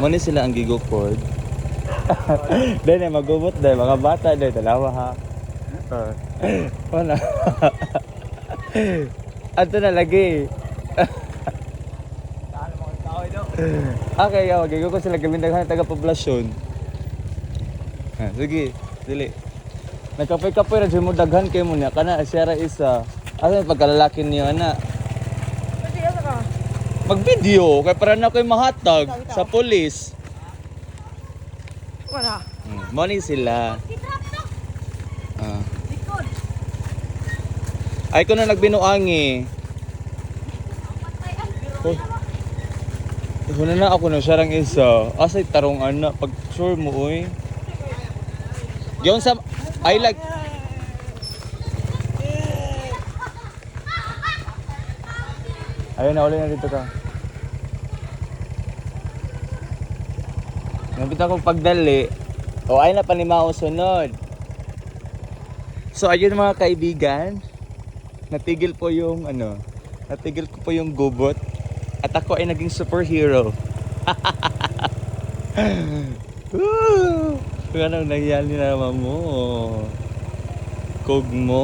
Muna sila ang gigukod. Dahil na magubot dahil mga bata dahil dalawa ha. Wala. Ato na lagi. Okay, gigukod sila gawin taga-poblasyon. Sige, dili. Nagkapoy-kapoy na dyan mo daghan kayo mo niya. Kana siya ra isa. Ano yung pagkalalakin niyo, ana? Mag-video, kaya para na ko'y mahatag sa polis. Wala. Money sila. Ay ko na nagbinuangi. Oh. Huna na ako na siyarang isa. Asay tarong ana. Pag sure mo oy. Yung sa... I like... Ayun na, uli na dito ka. Nabit akong pagdali. O ay na panimaw sunod. So ayun mga kaibigan. Natigil po yung ano. Natigil ko po yung gubot. At ako ay naging superhero. Woo! Anong nangyari naman mo? Kog mo.